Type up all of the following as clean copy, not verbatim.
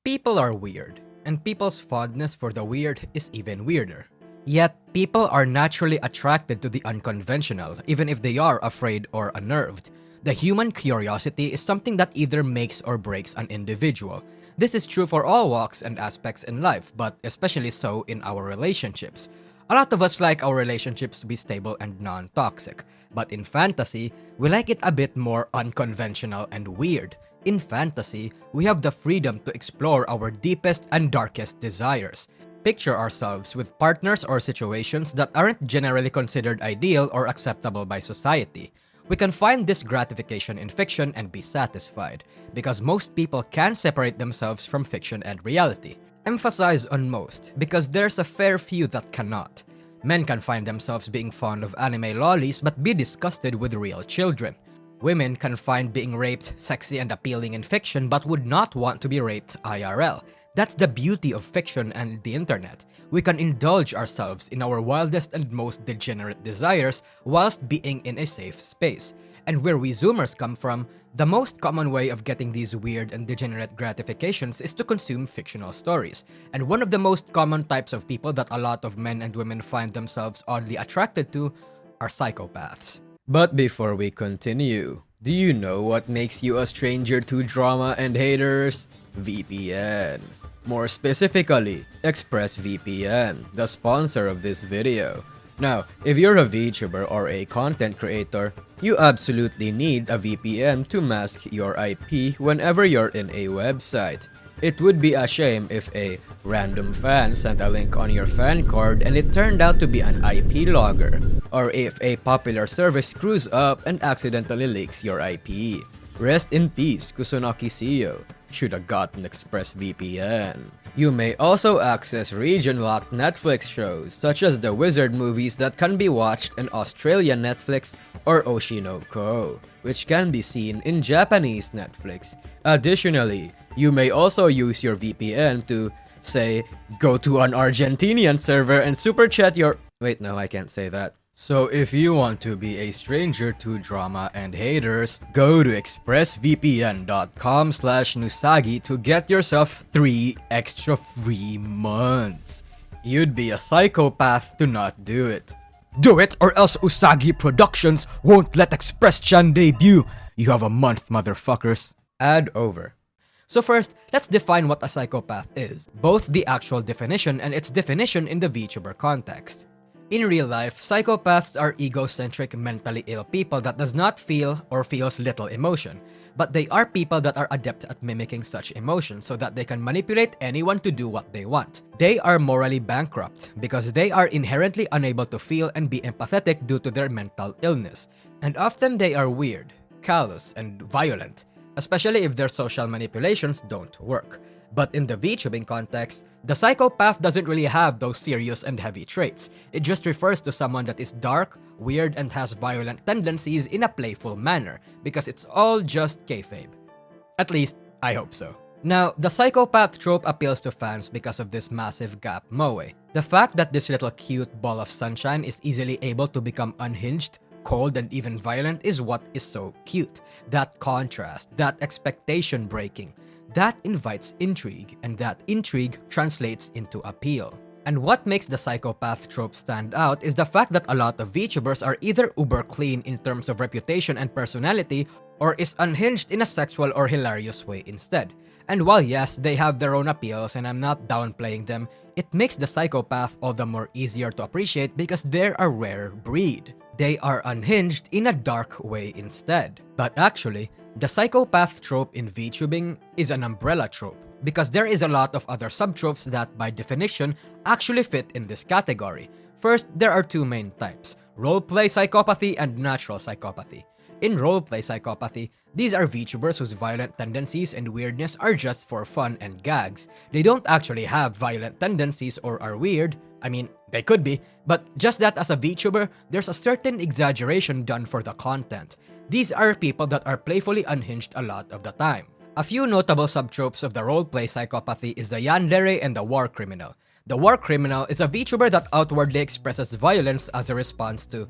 People are weird, and people's fondness for the weird is even weirder. Yet, people are naturally attracted to the unconventional, even if they are afraid or unnerved. The human curiosity is something that either makes or breaks an individual. This is true for all walks and aspects in life, but especially so in our relationships. A lot of us like our relationships to be stable and non-toxic, but in fantasy, we like it a bit more unconventional and weird. In fantasy, we have the freedom to explore our deepest and darkest desires. Picture ourselves with partners or situations that aren't generally considered ideal or acceptable by society. We can find this gratification in fiction and be satisfied, because most people can separate themselves from fiction and reality. Emphasize on most, because there's a fair few that cannot. Men can find themselves being fond of anime lollies but be disgusted with real children. Women can find being raped sexy and appealing in fiction but would not want to be raped IRL. That's the beauty of fiction and the internet. We can indulge ourselves in our wildest and most degenerate desires whilst being in a safe space. And where we Zoomers come from, the most common way of getting these weird and degenerate gratifications is to consume fictional stories. And one of the most common types of people that a lot of men and women find themselves oddly attracted to are psychopaths. But before we continue, do you know what makes you a stranger to drama and haters? VPNs. More specifically, ExpressVPN, the sponsor of this video. Now, if you're a VTuber or a content creator, you absolutely need a VPN to mask your IP whenever you're in a website. It would be a shame if a random fan sent a link on your fan card and it turned out to be an IP logger, or if a popular service screws up and accidentally leaks your IP. Rest in peace, Kusunaki CEO. Should have gotten ExpressVPN. You may also access region-locked Netflix shows, such as the Wizard movies that can be watched in Australian Netflix or Oshinoko, which can be seen in Japanese Netflix. Additionally, you may also use your VPN to, say, go to an Argentinian server and super chat your— wait, no, I can't say that. So if you want to be a stranger to drama and haters, go to expressvpn.com/nusagi to get yourself 3 extra free months. You'd be a psychopath to not do it. Do it or else Usagi Productions won't let Express-chan debut. You have a month, motherfuckers. Ad over. So first, let's define what a psychopath is, both the actual definition and its definition in the VTuber context. In real life, psychopaths are egocentric, mentally ill people that does not feel or feels little emotion, but they are people that are adept at mimicking such emotions so that they can manipulate anyone to do what they want. They are morally bankrupt because they are inherently unable to feel and be empathetic due to their mental illness, and often they are weird, callous, and violent, especially if their social manipulations don't work. But in the VTubing context, the psychopath doesn't really have those serious and heavy traits. It just refers to someone that is dark, weird, and has violent tendencies in a playful manner, because it's all just kayfabe. At least, I hope so. Now, the psychopath trope appeals to fans because of this massive gap moe. The fact that this little cute ball of sunshine is easily able to become unhinged, cold, and even violent is what is so cute. That contrast, that expectation breaking. That invites intrigue, and that intrigue translates into appeal. And what makes the psychopath trope stand out is the fact that a lot of VTubers are either uber clean in terms of reputation and personality, or is unhinged in a sexual or hilarious way instead. And while yes, they have their own appeals and I'm not downplaying them, it makes the psychopath all the more easier to appreciate because they're a rare breed. They are unhinged in a dark way instead. But actually, the psychopath trope in VTubing is an umbrella trope, because there is a lot of other subtropes that, by definition, actually fit in this category. First, there are 2 main types, roleplay psychopathy and natural psychopathy. In roleplay psychopathy, these are VTubers whose violent tendencies and weirdness are just for fun and gags. They don't actually have violent tendencies or are weird. I mean, they could be, but just that as a VTuber, there's a certain exaggeration done for the content. These are people that are playfully unhinged a lot of the time. A few notable subtropes of the roleplay psychopathy is the Yander and the war criminal. The war criminal is a VTuber that outwardly expresses violence as a response to,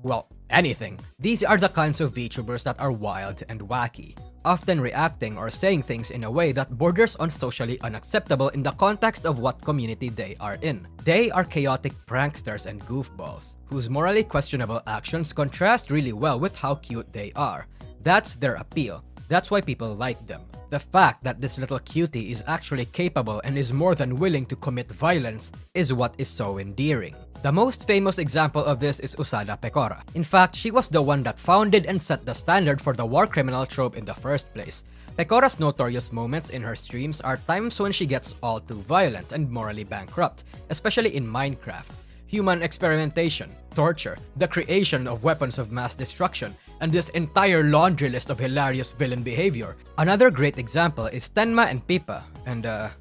well, anything. These are the kinds of VTubers that are wild and wacky. often reacting or saying things in a way that borders on socially unacceptable in the context of what community they are in. They are chaotic pranksters and goofballs, whose morally questionable actions contrast really well with how cute they are. That's their appeal. That's why people like them. The fact that this little cutie is actually capable and is more than willing to commit violence is what is so endearing. The most famous example of this is Usada Pecora. In fact, she was the one that founded and set the standard for the war criminal trope in the first place. Pecora's notorious moments in her streams are times when she gets all too violent and morally bankrupt, especially in Minecraft. Human experimentation, torture, the creation of weapons of mass destruction, and this entire laundry list of hilarious villain behavior. Another great example is Tenma and Pipa, and a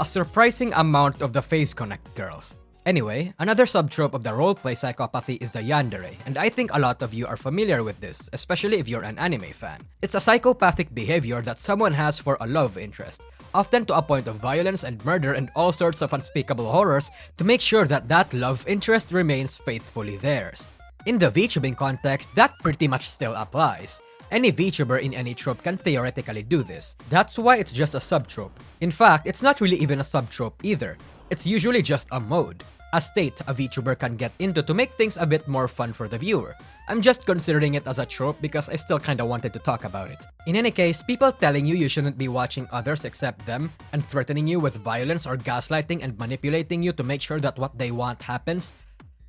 surprising amount of the Face Connect girls. Anyway, another subtrope of the roleplay psychopathy is the yandere, and I think a lot of you are familiar with this, especially if you're an anime fan. It's a psychopathic behavior that someone has for a love interest, often to a point of violence and murder and all sorts of unspeakable horrors to make sure that that love interest remains faithfully theirs. In the VTubing context, that pretty much still applies. Any VTuber in any trope can theoretically do this. That's why it's just a subtrope. In fact, it's not really even a subtrope either. It's usually just a mode, a state a VTuber can get into to make things a bit more fun for the viewer. I'm just considering it as a trope because I still kinda wanted to talk about it. In any case, people telling you shouldn't be watching others except them, and threatening you with violence or gaslighting and manipulating you to make sure that what they want happens,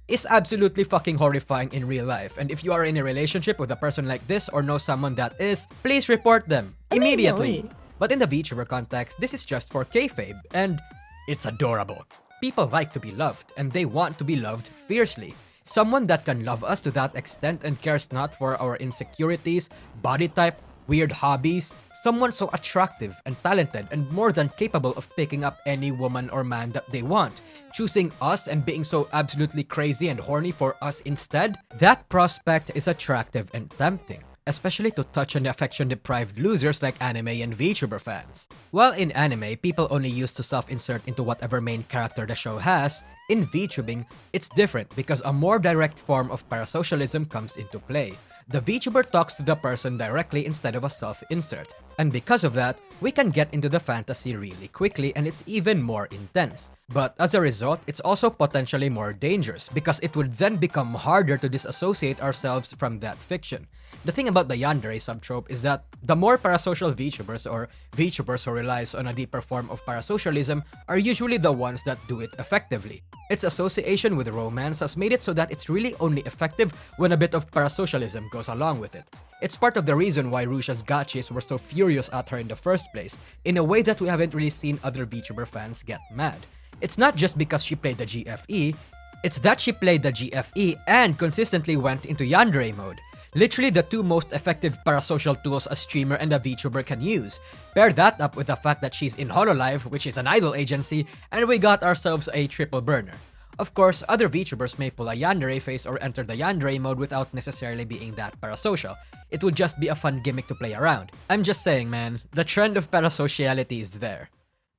is absolutely fucking horrifying in real life. And if you are in a relationship with a person like this or know someone that is, please report them immediately. But in the VTuber context, this is just for kayfabe, and it's adorable. People like to be loved, and they want to be loved fiercely. Someone that can love us to that extent and cares not for our insecurities, body type, weird hobbies. Someone so attractive and talented and more than capable of picking up any woman or man that they want, choosing us and being so absolutely crazy and horny for us instead. That prospect is attractive and tempting, especially to touch on the affection-deprived losers like anime and VTuber fans. While in anime, people only used to self-insert into whatever main character the show has, in VTubing, it's different because a more direct form of parasocialism comes into play. The VTuber talks to the person directly instead of a self-insert. And because of that, we can get into the fantasy really quickly and it's even more intense. But as a result, it's also potentially more dangerous because it would then become harder to disassociate ourselves from that fiction. The thing about the yandere subtrope is that the more parasocial VTubers or VTubers who relies on a deeper form of parasocialism are usually the ones that do it effectively. Its association with romance has made it so that it's really only effective when a bit of parasocialism goes along with it. It's part of the reason why Russia's gachis were so furious at her in the first place, in a way that we haven't really seen other VTuber fans get mad. It's not just because she played the GFE, it's that she played the GFE and consistently went into yandere mode. Literally the two most effective parasocial tools a streamer and a VTuber can use. Pair that up with the fact that she's in Hololive, which is an idol agency, and we got ourselves a triple burner. Of course, other VTubers may pull a yandere face or enter the yandere mode without necessarily being that parasocial. It would just be a fun gimmick to play around. I'm just saying, man, the trend of parasociality is there.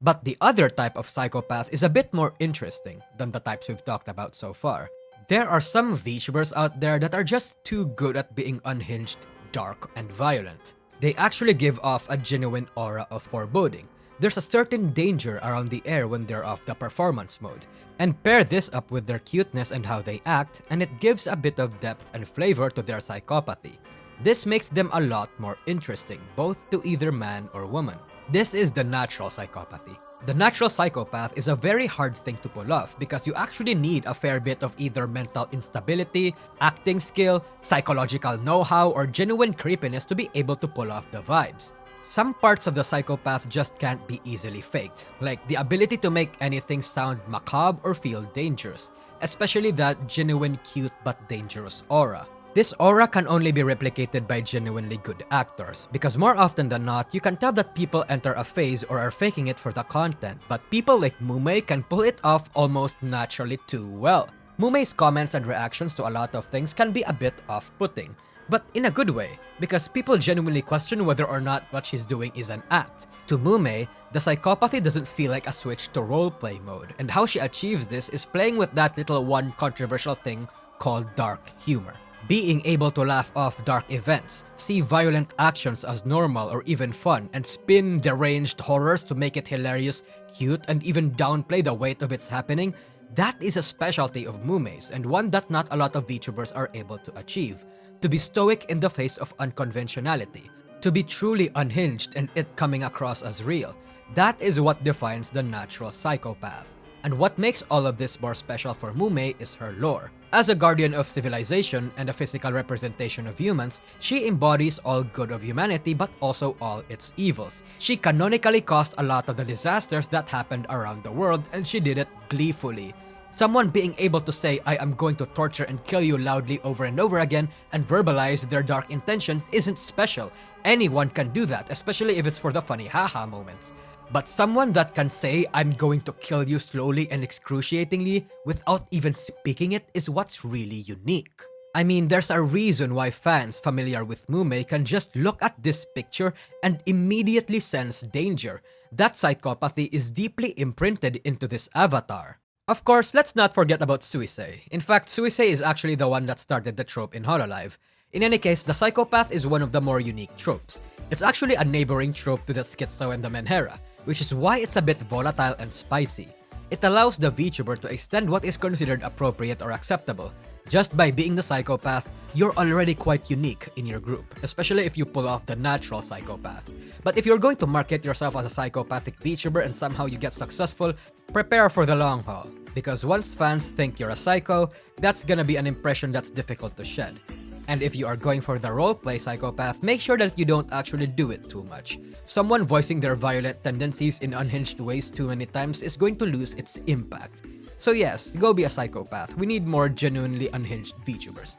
But the other type of psychopath is a bit more interesting than the types we've talked about so far. There are some VTubers out there that are just too good at being unhinged, dark, and violent. They actually give off a genuine aura of foreboding. There's a certain danger around the air when they're off the performance mode. And pair this up with their cuteness and how they act, and it gives a bit of depth and flavor to their psychopathy. This makes them a lot more interesting, both to either man or woman. This is the natural psychopathy. The natural psychopath is a very hard thing to pull off because you actually need a fair bit of either mental instability, acting skill, psychological know-how, or genuine creepiness to be able to pull off the vibes. Some parts of the psychopath just can't be easily faked, like the ability to make anything sound macabre or feel dangerous, especially that genuine cute but dangerous aura. This aura can only be replicated by genuinely good actors, because more often than not, you can tell that people enter a phase or are faking it for the content, but people like Mume can pull it off almost naturally too well. Mume's comments and reactions to a lot of things can be a bit off-putting, but in a good way, because people genuinely question whether or not what she's doing is an act. To Mume, the psychopathy doesn't feel like a switch to roleplay mode, and how she achieves this is playing with that little one controversial thing called dark humor. Being able to laugh off dark events, see violent actions as normal or even fun, and spin deranged horrors to make it hilarious, cute, and even downplay the weight of its happening, that is a specialty of Mume's and one that not a lot of VTubers are able to achieve. To be stoic in the face of unconventionality, to be truly unhinged and it coming across as real, that is what defines the natural psychopath. And what makes all of this more special for Mume is her lore. As a guardian of civilization and a physical representation of humans, she embodies all good of humanity but also all its evils. She canonically caused a lot of the disasters that happened around the world, and she did it gleefully. Someone being able to say, "I am going to torture and kill you" loudly over and over again and verbalize their dark intentions isn't special. Anyone can do that, especially if it's for the funny haha moments. But someone that can say, "I'm going to kill you slowly and excruciatingly" without even speaking it is what's really unique. I mean, there's a reason why fans familiar with Mume can just look at this picture and immediately sense danger. That psychopathy is deeply imprinted into this avatar. Of course, let's not forget about Suisei. In fact, Suisei is actually the one that started the trope in Hololive. In any case, the Psychopath is one of the more unique tropes. It's actually a neighboring trope to the Schizo and the Menhera, which is why it's a bit volatile and spicy. It allows the VTuber to extend what is considered appropriate or acceptable. Just by being the psychopath, you're already quite unique in your group, especially if you pull off the natural psychopath. But if you're going to market yourself as a psychopathic VTuber and somehow you get successful, prepare for the long haul. Because once fans think you're a psycho, that's gonna be an impression that's difficult to shed. And if you are going for the roleplay psychopath, make sure that you don't actually do it too much. Someone voicing their violent tendencies in unhinged ways too many times is going to lose its impact. So yes, go be a psychopath. We need more genuinely unhinged VTubers.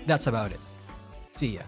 That's about it. See ya.